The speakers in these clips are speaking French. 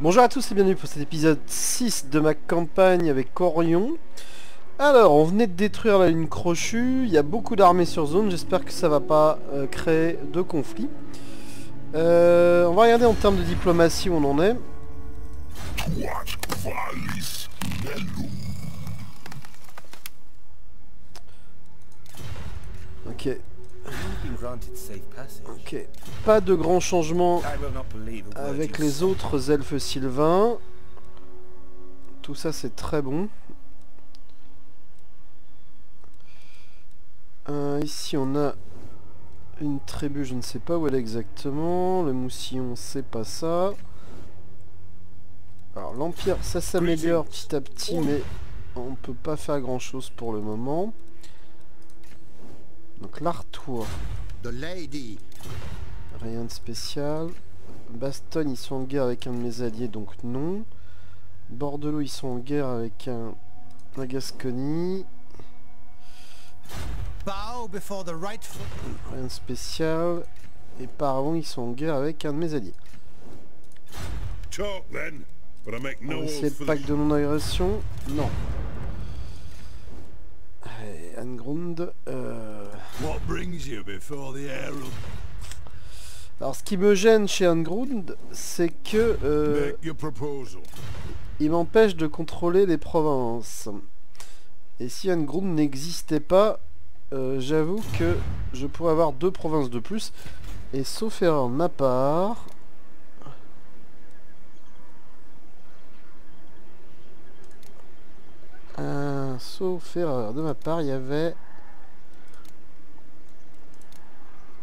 Bonjour à tous et bienvenue pour cet épisode 6 de ma campagne avec Orion. Alors, on venait de détruire la ligne crochue, il y a beaucoup d'armées sur zone, j'espère que ça va pas créer de conflit. On va regarder en termes de diplomatie où on en est. Ok. Ok. Pas de grands changements avec les autres elfes sylvains. Tout ça c'est très bon. Ici on a une tribu, je ne sais pas où elle est exactement. Le mousillon c'est pas ça. Alors l'Empire ça s'améliore petit à petit, mais on peut pas faire grand chose pour le moment. Donc l'Artois, rien de spécial. Bastogne ils sont en guerre avec un de mes alliés, donc non. Bordelot ils sont en guerre avec la Gascogne. Rien de spécial. Et Paravon ils sont en guerre avec un de mes alliés. On va essayer le pacte de non-agression. Non. Allez, Angrund. Alors ce qui me gêne chez Angrund, c'est que il m'empêche de contrôler les provinces. Et si Angrund n'existait pas, j'avoue que je pourrais avoir 2 provinces de plus. Et sauf erreur de ma part, il y avait...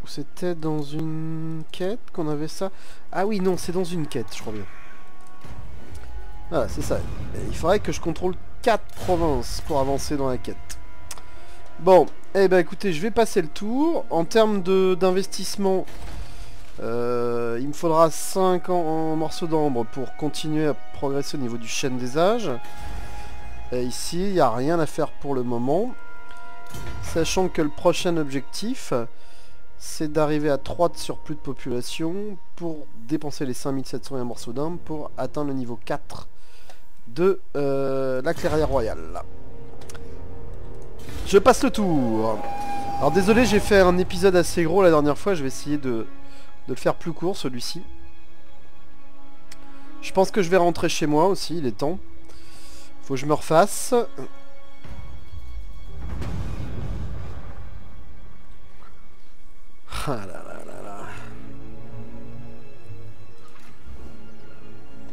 C'était dans une quête qu'on avait ça. Ah oui, non, c'est dans une quête, je crois bien. Voilà, c'est ça. Il faudrait que je contrôle 4 provinces pour avancer dans la quête. Bon, eh ben écoutez, je vais passer le tour. En termes d'investissement, il me faudra 5 en morceaux d'ambre pour continuer à progresser au niveau du chêne des âges. Et ici, il n'y a rien à faire pour le moment. Sachant que le prochain objectif, c'est d'arriver à 3 de surplus de population pour dépenser les 5701 morceaux d'ambre pour atteindre le niveau 4 de la clairière royale. Je passe le tour. Alors désolé, j'ai fait un épisode assez gros la dernière fois, je vais essayer de le faire plus court celui-ci. Je pense que je vais rentrer chez moi aussi, il est temps. Faut que je me refasse. Ah là là là là.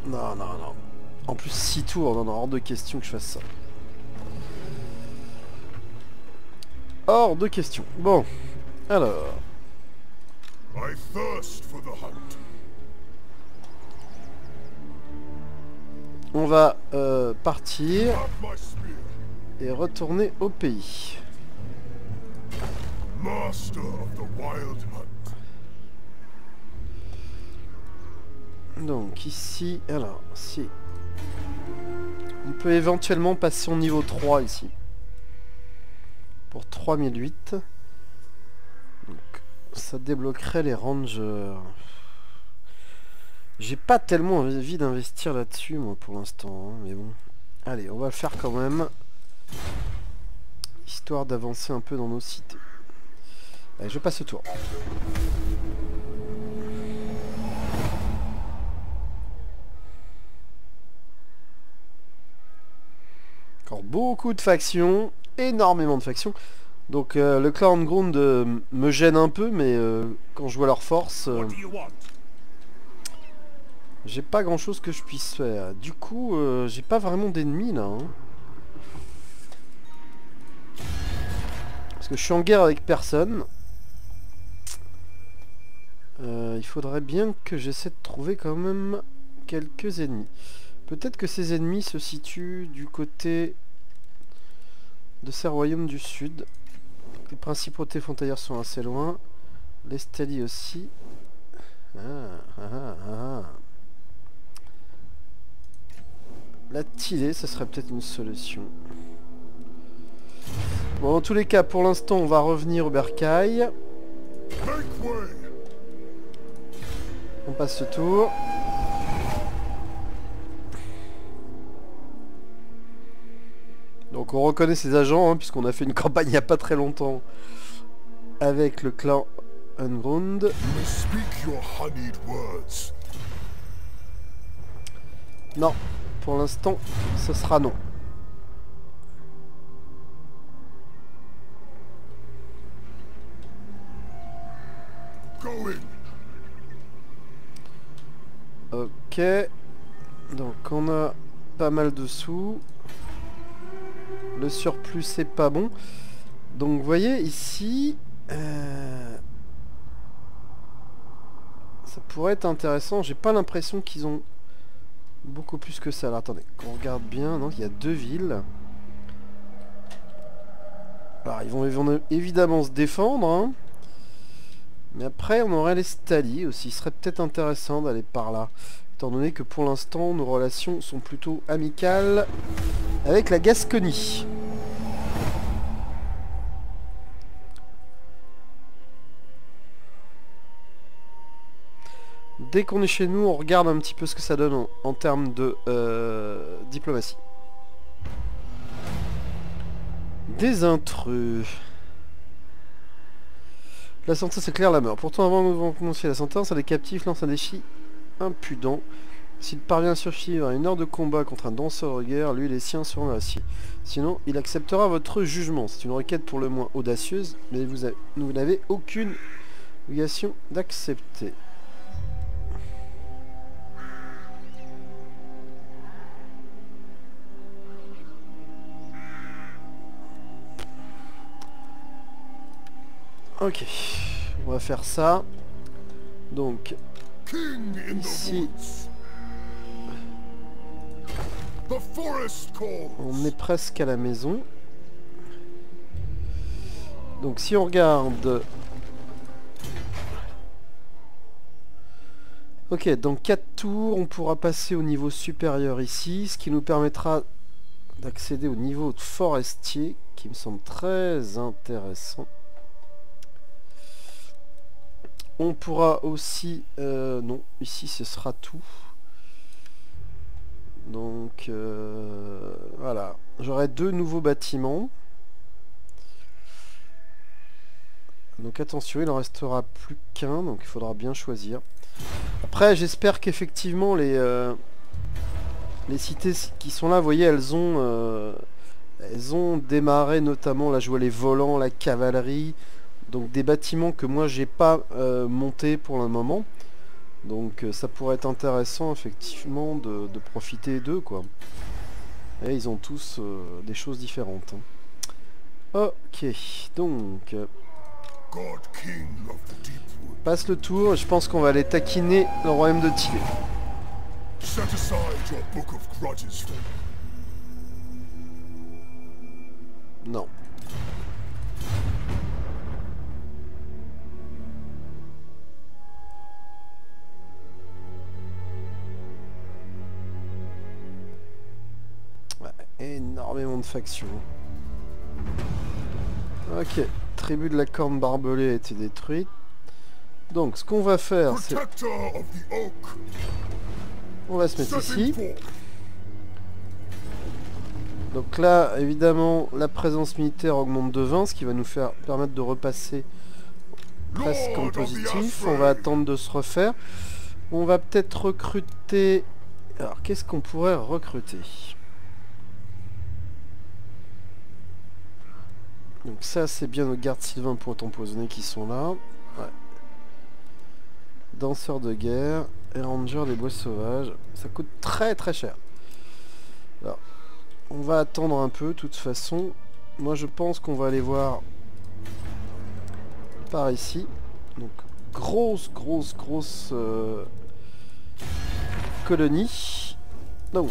Non, non, non. En plus 6 tours, non, non, hors de question que je fasse ça. Hors de question. Bon, alors. On va partir et retourner au pays. Donc ici, alors, si on peut éventuellement passer au niveau 3 ici. Pour 3008. Donc ça débloquerait les rangers. J'ai pas tellement envie d'investir là-dessus moi pour l'instant, hein, mais bon. Allez, on va le faire quand même. Histoire d'avancer un peu dans nos cités. Allez, je passe le tour. Encore beaucoup de factions, énormément de factions. Donc le clan Angrund me gêne un peu, mais quand je vois leur force, j'ai pas grand chose que je puisse faire. Du coup, j'ai pas vraiment d'ennemis là. Hein. Parce que je suis en guerre avec personne. Il faudrait bien que j'essaie de trouver quand même quelques ennemis. Peut-être que ces ennemis se situent du côté de ces royaumes du sud. Les principautés frontalières sont assez loin. L'Estalie aussi. La Tilée, ça serait peut-être une solution. Bon, dans tous les cas, pour l'instant, on va revenir au bercail. On passe ce tour. Donc on reconnaît ces agents, hein, puisqu'on a fait une campagne il n'y a pas très longtemps avec le clan Unground. Non, pour l'instant, ce sera non. Ok. Donc on a pas mal de sous. Le surplus c'est pas bon. Donc vous voyez ici... ça pourrait être intéressant. J'ai pas l'impression qu'ils ont beaucoup plus que ça. Alors attendez, qu'on regarde bien. Non, il y a 2 villes. Alors ils vont évidemment se défendre. Hein. Mais après on aurait les Stali aussi. Ce serait peut-être intéressant d'aller par là. Étant donné que pour l'instant nos relations sont plutôt amicales avec la Gascogne. Dès qu'on est chez nous, on regarde un petit peu ce que ça donne en termes de diplomatie. Des intrus. La sentence c'est clair, la mort. Pourtant avant que vous commenciez la sentence, les captifs lancent un défi impudent. S'il parvient à survivre à une heure de combat contre un danseur de guerre, lui et les siens seront acier. Sinon, il acceptera votre jugement. C'est une requête pour le moins audacieuse, mais vous n'avez aucune obligation d'accepter. Ok, on va faire ça. Donc, ici, on est presque à la maison. Donc si on regarde... Ok, dans 4 tours, on pourra passer au niveau supérieur ici, ce qui nous permettra d'accéder au niveau de forestier, qui me semble très intéressant. On pourra aussi... non, ici ce sera tout. Donc voilà. J'aurai 2 nouveaux bâtiments. Donc attention, il en restera plus qu'un, donc il faudra bien choisir. Après, j'espère qu'effectivement les cités qui sont là, vous voyez, elles ont démarré notamment, là je vois les volants, la cavalerie. Donc des bâtiments que moi j'ai pas montés pour le moment. Donc ça pourrait être intéressant effectivement de profiter d'eux quoi. Et ils ont tous des choses différentes. Hein. Ok, donc... passe le tour, je pense qu'on va aller taquiner le royaume de Tibet. Non. Énormément de factions. Ok, tribu de la corne barbelée a été détruite. Donc ce qu'on va faire, c'est... on va se mettre ici. Donc là, évidemment, la présence militaire augmente de 20, ce qui va nous permettre de repasser presque en positif. On va attendre de se refaire. On va peut-être recruter... alors, qu'est-ce qu'on pourrait recruter ? Donc ça c'est bien nos gardes sylvains pour empoisonner qui sont là. Ouais. Danseurs de guerre et rangers des bois sauvages. Ça coûte très très cher. Alors, on va attendre un peu de toute façon. Moi je pense qu'on va aller voir par ici. Donc grosse colonie. Donc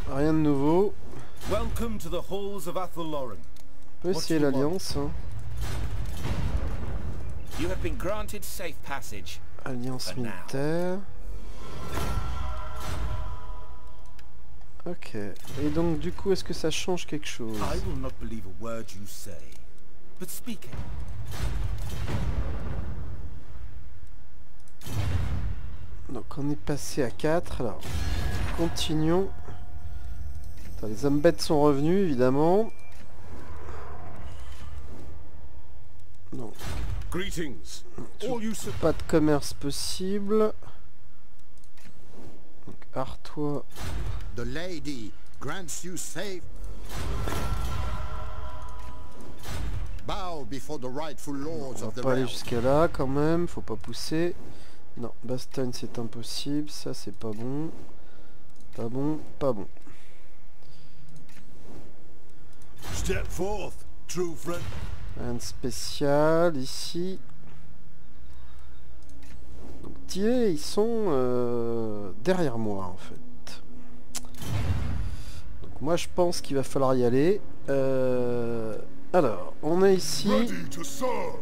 rien de nouveau. Welcome to the halls of Athelloren. On peut essayer l'alliance. Hein. You have been granted safe passage. Alliance militaire. Ok. Et donc du coup, est-ce que ça change quelque chose? I will not believe a word you say, but speak it. Donc on est passé à 4. Alors, continuons Attends, les hommes bêtes sont revenus, évidemment. Non. Greetings. All you Pas de commerce possible. Donc, Artois. The lady grants you safe. Bow before the rightful lords On of va the pas aller realm. jusqu'à là quand même, faut pas pousser. Non, Bastogne c'est impossible, ça c'est pas bon. Pas bon, pas bon. step forth, true friend. Rien de spécial ici. Donc Thiers, ils sont derrière moi en fait. Donc moi je pense qu'il va falloir y aller. Alors, on est ici. Ready to serve.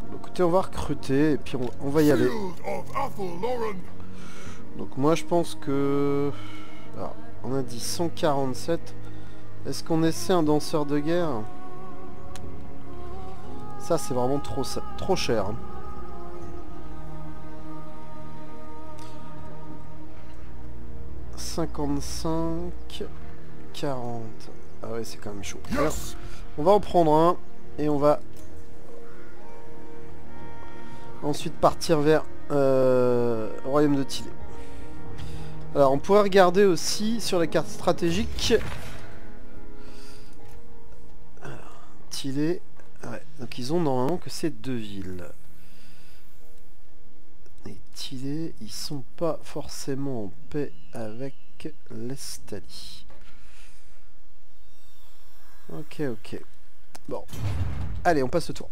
Donc, écoutez, on va recruter et puis on va y aller. Field of Athelloren. Donc moi je pense que... Alors, on a dit 147. Est-ce qu'on essaie un danseur de guerre? Ça c'est vraiment trop cher. Hein. « 55... 40... » Ah ouais, c'est quand même chaud. Alors, Yes. on va en prendre un et on va ensuite partir vers Royaume de Tillé. Alors on pourrait regarder aussi sur la carte stratégique. Alors, Tillé. Ouais, donc ils ont normalement que ces deux villes. Et Tillé, ils sont pas forcément en paix avec l'Estalie. Ok, ok. Bon. Allez, on passe le tour.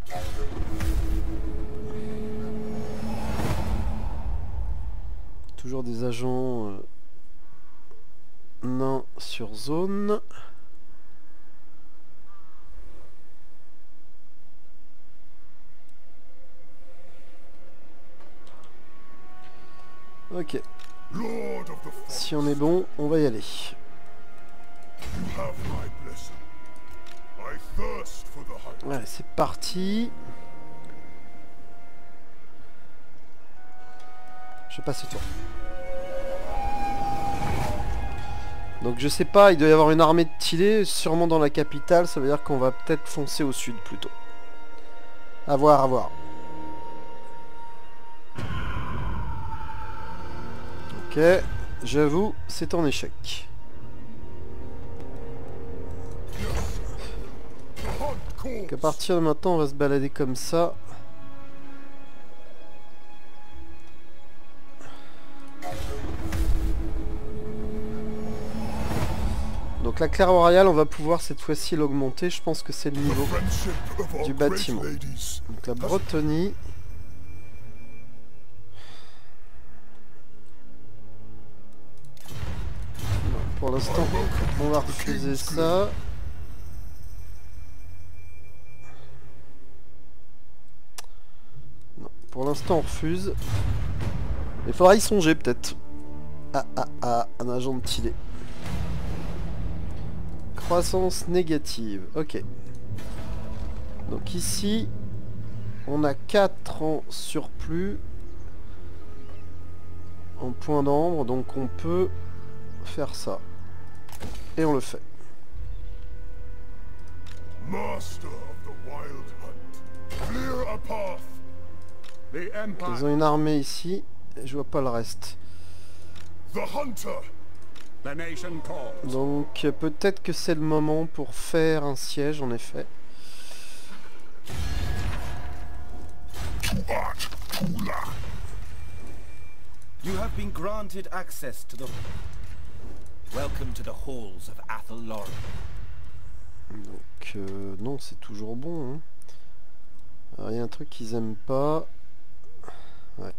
Toujours des agents nains sur zone. Ok. Lord of the Forest. Si on est bon, on va y aller. You have my blessing. I thirst for the hunt. Allez, c'est parti. Je passe le tour. Donc je sais pas, il doit y avoir une armée de Tillé, sûrement dans la capitale, ça veut dire qu'on va peut-être foncer au sud plutôt. À voir, à voir. Ok, j'avoue, c'est en échec. The hunt calls. Donc à partir de maintenant, on va se balader comme ça. Donc la claire royale, on va pouvoir cette fois-ci l'augmenter. Je pense que c'est le The niveau friendship of our du great bâtiment. ladies. Donc la Bretonnie. Non, pour l'instant, on va refuser ça. Non, pour l'instant, on refuse. Il faudra y songer peut-être. Un agent de Tillé. Croissance négative. Ok. Donc ici, on a 4 en surplus en point d'ambre, donc on peut faire ça. Et on le fait. Master of the wild hunt. Clear a path. The Ils Empire. ont une armée ici, et je vois pas le reste. The hunter. The nation calls. Donc peut-être que c'est le moment pour faire un siège en effet. You have been granted access to the... Welcome to the halls of Athelloren. Donc non, c'est toujours bon. Hein. Alors, il y a un truc qu'ils aiment pas. Ouais.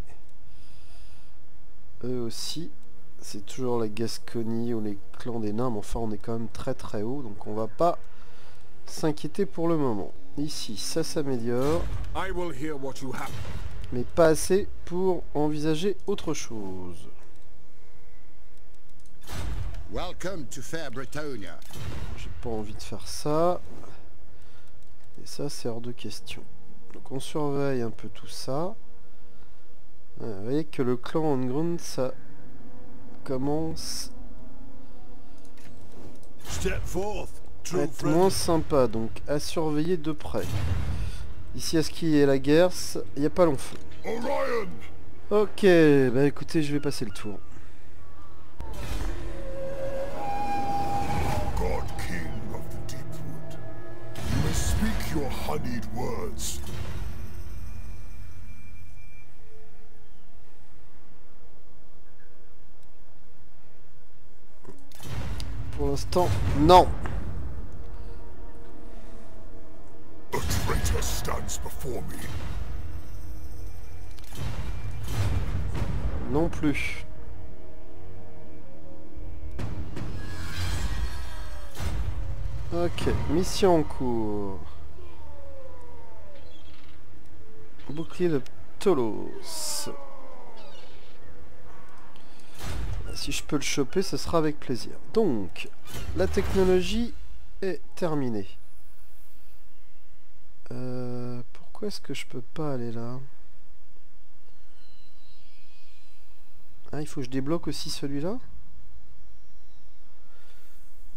Eux aussi. C'est toujours la Gascogne ou les clans des nains, mais enfin on est quand même très très haut, donc on va pas s'inquiéter pour le moment. Ici, ça s'améliore, I will hear what you have. mais pas assez pour envisager autre chose. Welcome to fair Bretonia. J'ai pas envie de faire ça. Et ça, c'est hors de question. Donc on surveille un peu tout ça. Vous voyez que le clan Ongrund, ça commence Step forth, à true être friend. moins sympa, donc à surveiller de près. Ici, à ce qui est la guerre, il n'y a pas long feu. Orion! Ok, bah écoutez, je vais passer le tour. God King of the Deepwood, you may speak your honeyed words. Pour l'instant, non. A traitor stands before me. Non plus. Ok, mission en cours. Bouclier de Ptolos. Si je peux le choper, ce sera avec plaisir. Donc, la technologie est terminée. Pourquoi est-ce que je peux pas aller là? Ah, il faut que je débloque aussi celui-là?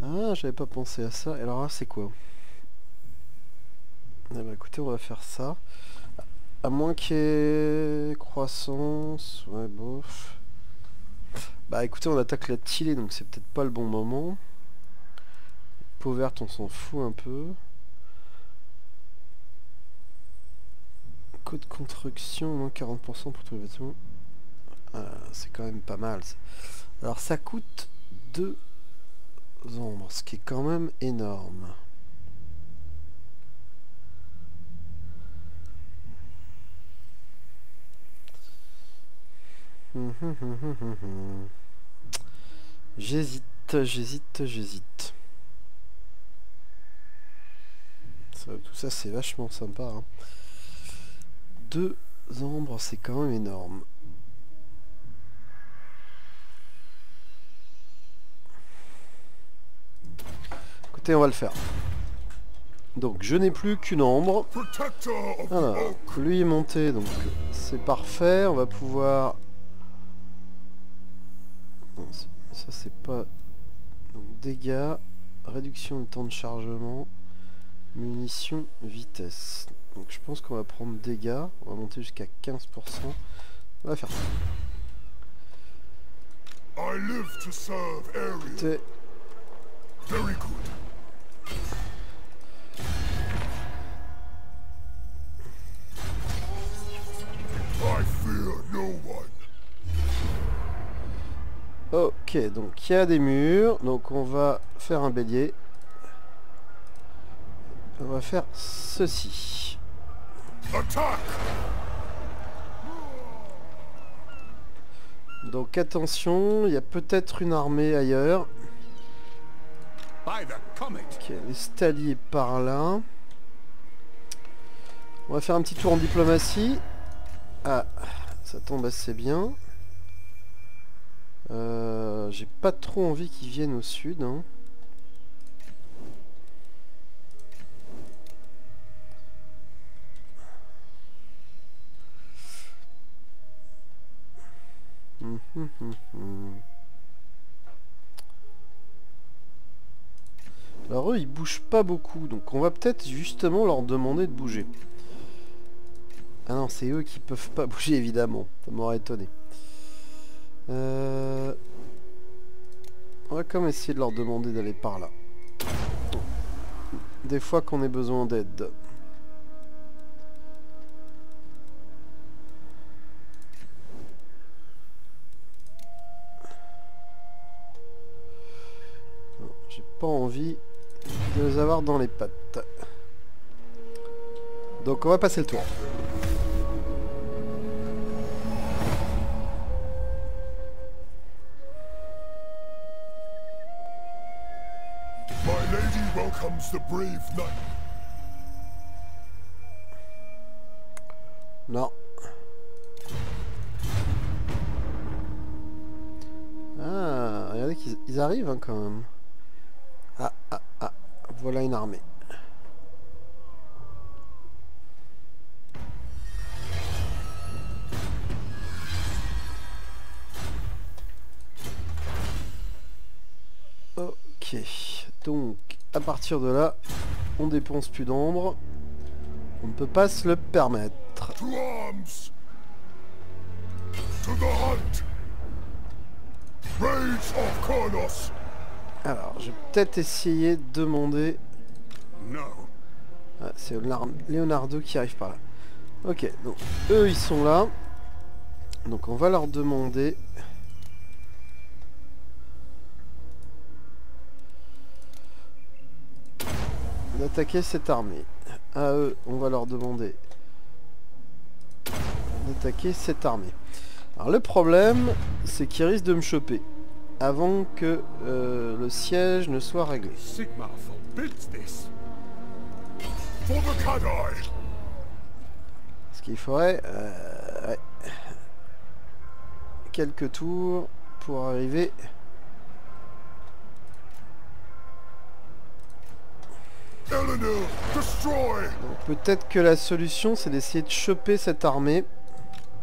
Ah, j'avais pas pensé à ça. Alors là, c'est quoi? Eh ben, écoutez, on va faire ça. À moins qu'il y ait croissance. Ouais, bof. Bah écoutez, on attaque la Tilée, donc c'est peut-être pas le bon moment. Peau verte, on s'en fout un peu. Coût de construction, moins 40% pour tous les bâtiments. C'est quand même pas mal. Ça. Alors ça coûte 2 ombres, ce qui est quand même énorme. J'hésite. Tout ça c'est vachement sympa. Hein. 2 ombres, c'est quand même énorme. Écoutez, on va le faire. Donc je n'ai plus qu'une ombre. Protector of the Alors, Oak. lui est monté, donc c'est parfait. On va pouvoir... Non, ça c'est pas... Donc dégâts, réduction du temps de chargement, munitions, vitesse. Donc je pense qu'on va prendre dégâts. On va monter jusqu'à 15%. On va faire ça. I live to serve Ariel. Écoutez, Very good. I fear no one. ok, donc il y a des murs. Donc on va faire un bélier. On va faire ceci. Attack! Donc attention, il y a peut-être une armée ailleurs. By the comet. Ok, les stalliers par là. On va faire un petit tour en diplomatie. Ah, ça tombe assez bien. J'ai pas trop envie qu'ils viennent au sud. Hein. Alors eux, ils bougent pas beaucoup. Donc on va peut-être justement leur demander de bouger. Ah non, c'est eux qui peuvent pas bouger, évidemment. Ça m'aurait étonné. On va quand même essayer de leur demander d'aller par là. Des fois qu'on ait besoin d'aide. J'ai pas envie de les avoir dans les pattes. Donc on va passer le tour. My lady welcomes the brave knight. Non. Ah, regardez qu'ils arrivent hein, quand même. Ah, voilà une armée. Ok, donc à partir de là, on dépense plus d'ambre. On ne peut pas se le permettre. To arms! To the hunt! Rage of Kronos! Alors, je vais peut-être essayer de demander... No. Ah, c'est Leonardo qui arrive par là. Ok, donc eux ils sont là. Donc on va leur demander... d'attaquer cette armée. À eux, on va leur demander d'attaquer cette armée. Alors le problème, c'est qu'ils risquent de me choper avant que le siège ne soit réglé. Sigmar forbids this. For the Kadai! Ce qu'il faudrait... ouais, quelques tours pour arriver... Eleanor, destroy! Peut-être que la solution, c'est d'essayer de choper cette armée,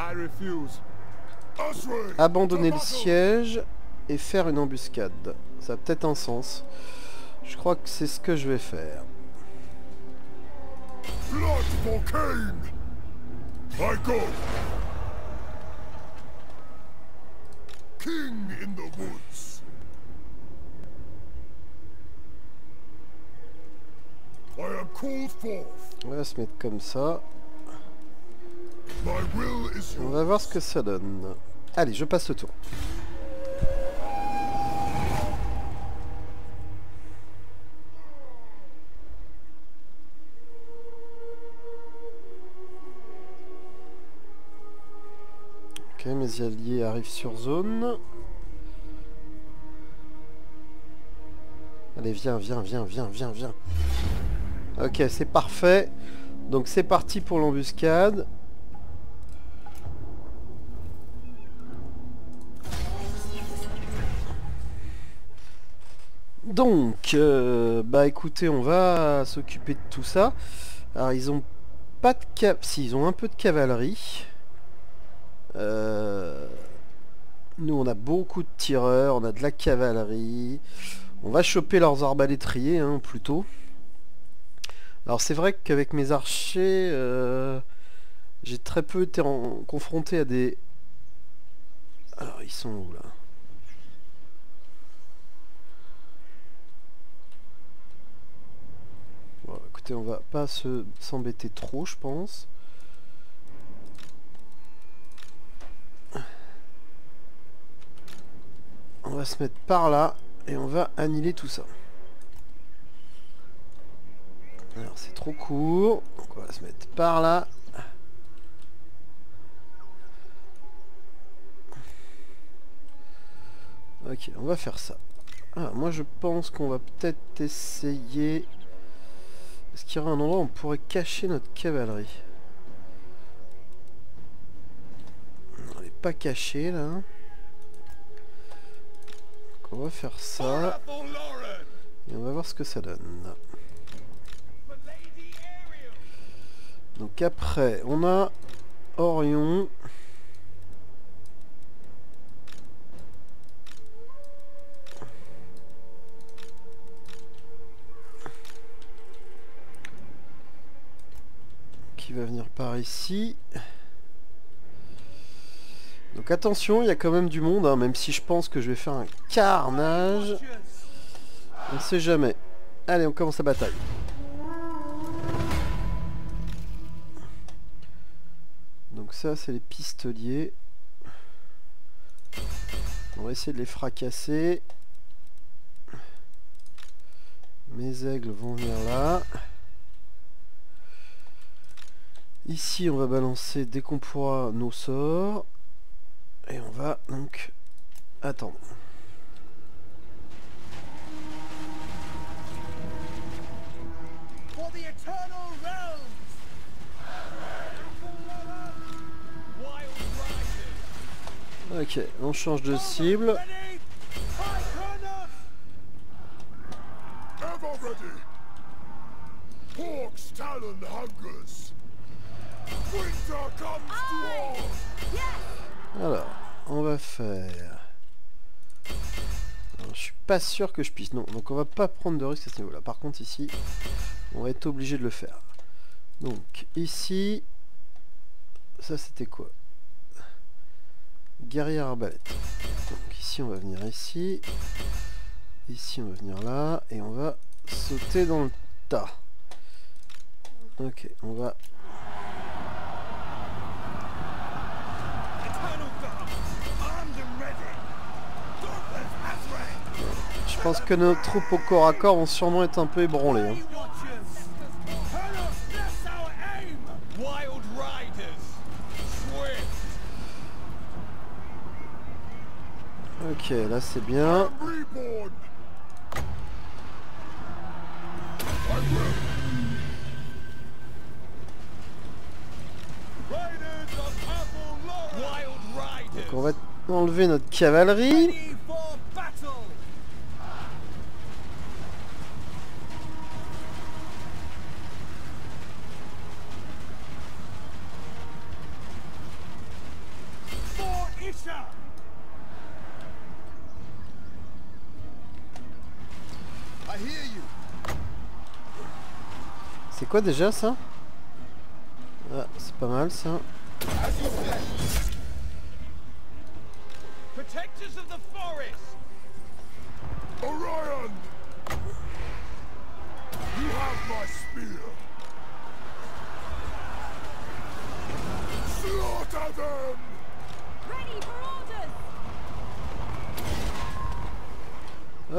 I refuse. Oswald! abandonner le siège et faire une embuscade. Ça a peut-être un sens. Je crois que c'est ce que je vais faire. Blood for Cain! I go! King in the woods! I am called forth. On va se mettre comme ça. My will is On yours. va voir ce que ça donne. Allez, je passe le tour. Ok, mes alliés arrivent sur zone. Allez, viens, viens, viens, viens, viens, viens. Ok, c'est parfait. Donc c'est parti pour l'embuscade. Donc, bah écoutez, on va s'occuper de tout ça. Alors ils ont pas de si, ils ont un peu de cavalerie. Nous on a beaucoup de tireurs, on a de la cavalerie. On va choper leurs arbalétriers, hein, plutôt. Alors c'est vrai qu'avec mes archers, j'ai très peu été confronté à des... Alors ils sont où là? Bon, écoutez, on va pas s'embêter trop, je pense. On va se mettre par là et on va annihiler tout ça. Alors c'est trop court, donc on va se mettre par là. Ok, on va faire ça. Ah, moi je pense qu'on va peut-être essayer... Est-ce qu'il y aurait un endroit où on pourrait cacher notre cavalerie? Non, elle n'est pas cachée là. Donc on va faire ça. Et on va voir ce que ça donne. Donc après, on a Orion. Qui va venir par ici. Donc attention, il y a quand même du monde, hein, même si je pense que je vais faire un carnage. On ne sait jamais. Allez, on commence la bataille. Donc ça, c'est les pistoliers. On va essayer de les fracasser. Mes aigles vont venir là. Ici, on va balancer dès qu'on pourra nos sorts. Et on va donc attendre. Ok, on change de cible. Ever ready. Hawk's talon hungers. Winter comes to all. Alors, on va faire... Alors, je suis pas sûr que je puisse. Non, donc on va pas prendre de risque à ce niveau-là. Par contre ici, on va être obligé de le faire. Donc ici, ça c'était quoi? Guerrière arbalète. Donc ici on va venir ici. Ici on va venir là. Et on va sauter dans le tas. Ok, on va... Je pense que nos troupes au corps à corps vont sûrement être un peu ébranlées. Hein. Ok, là c'est bien. Donc on va enlever notre cavalerie. C'est quoi déjà ça? Ah, c'est pas mal ça. Protectors of the forest. Orion! You have my spear. Slaughter them! Ready for orders.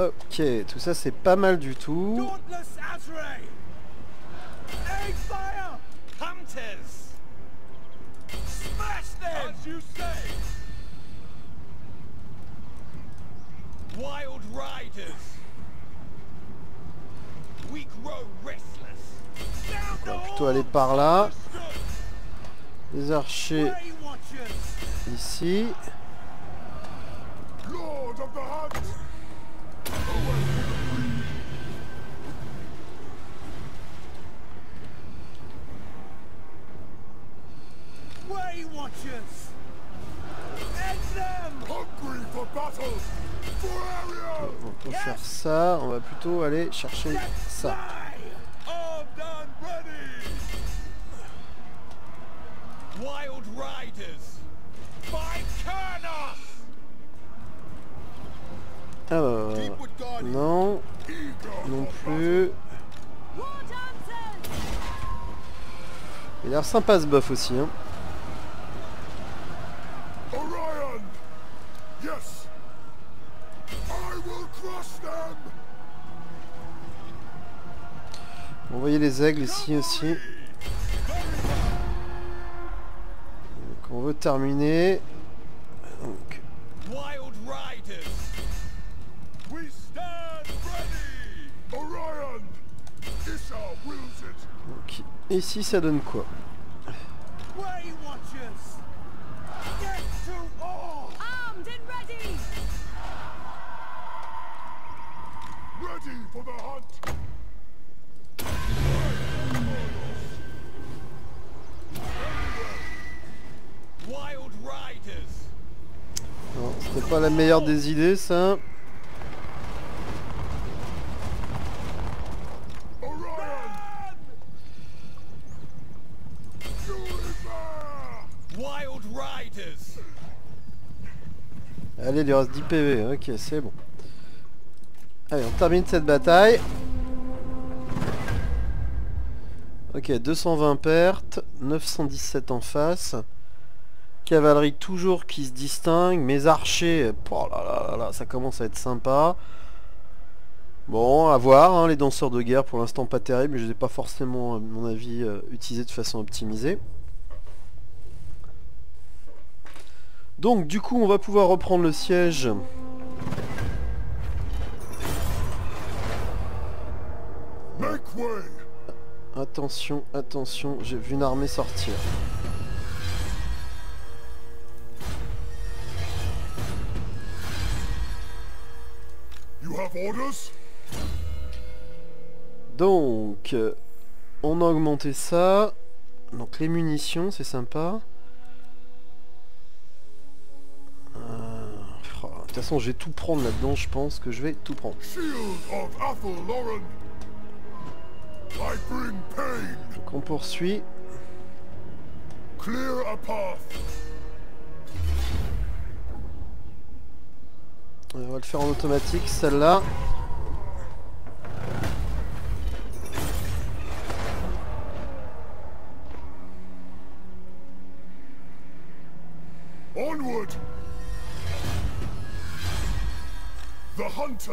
Ok, tout ça c'est pas mal du tout. Dauntless Azrae. Egg fire. Hunters. Smash them. As you say. Wild riders. We grow restless. On va plutôt aller par là. Les archers ici. Lord of the hunt! Way Watchers. Egg them. Hungry for battle! For area! On peut faire ça. On va plutôt aller chercher ça. Armed and ready. Wild riders. By Kurnos. Alors, non, non plus. War dancers. Il a l'air sympa ce buff aussi. Hein. Orion! Yes! I will crush them! On voyait les aigles ici aussi. Donc on veut terminer. Donc, Wild riders! We stand ready! Orion! Isha wills it! donc, ici ça donne quoi? Way Watchers. Get to all. Armed and ready. Ready for the hunt! Wild riders. Non, c'était pas la meilleure des idées ça. Orion! Wild riders. Allez, il lui reste 10 PV. Ok, c'est bon. Allez, on termine cette bataille. Ok, 220 pertes, 917 en face. Cavalerie toujours qui se distingue. Mes archers, oh là là là là, ça commence à être sympa. Bon, à voir, hein, les danseurs de guerre pour l'instant pas terribles, mais je les ai pas forcément, à mon avis, utilisés de façon optimisée. Donc du coup on va pouvoir reprendre le siège. Make way! Attention, attention, j'ai vu une armée sortir. You have orders? Donc, on a augmenté ça. Donc les munitions, c'est sympa. toute façon, je vais tout prendre là-dedans, je pense que je vais tout prendre. Shield of Athelloren. I bring pain. Donc on poursuit. Clear a path. On va le faire en automatique, celle-là. Onward. The hunter.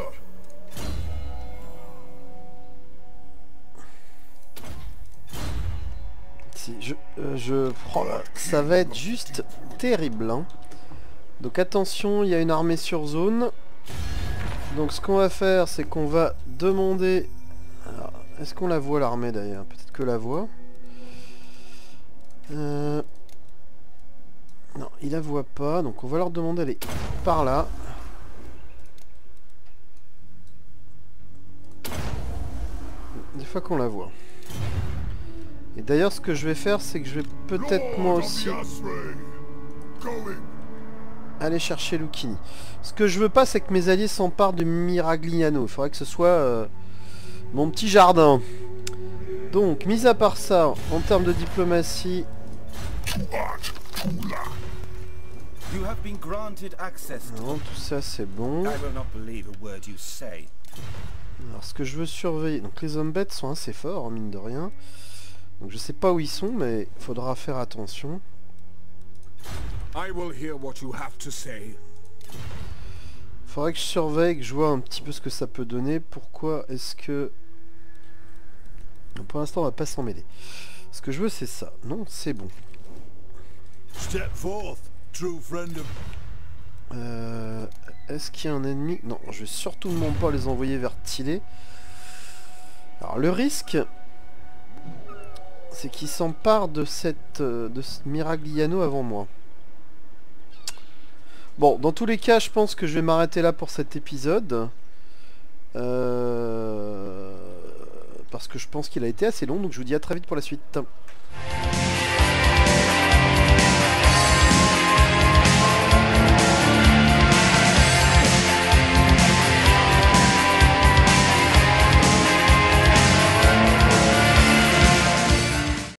Si je prends là, ça va être juste terrible. Hein. Donc attention, il y a une armée sur zone. Donc ce qu'on va faire, c'est qu'on va demander... Est-ce qu'on la voit l'armée d'ailleurs? Peut-être que la voit. Non, il la voit pas. Donc on va leur demander d'aller par là. Des fois qu'on la voit. Et d'ailleurs, ce que je vais faire, c'est que je vais peut-être moi aussi aller chercher Lucchini. Ce que je veux pas, c'est que mes alliés s'emparent de Miragliano. Il faudrait que ce soit mon petit jardin. Donc, mis à part ça, en termes de diplomatie... You have been granted access to... Non, tout ça c'est bon. I will not believe a word you say. Alors, ce que je veux surveiller... Donc, les hommes bêtes sont assez forts, mine de rien. Donc je sais pas où ils sont, mais il faudra faire attention. I will hear what you have to say. Faudrait que je surveille, que je vois un petit peu ce que ça peut donner. Pourquoi est-ce que... Donc, pour l'instant on va pas s'en mêler. Ce que je veux c'est ça. Non, c'est bon. Step forth, true friend of... Est-ce qu'il y a un ennemi? Non, je vais surtout pas les envoyer vers Tillet. Alors le risque... c'est qu'il s'empare de cette de ce Miragliano avant moi. Bon, dans tous les cas, je pense que je vais m'arrêter là pour cet épisode. Parce que je pense qu'il a été assez long, donc je vous dis à très vite pour la suite.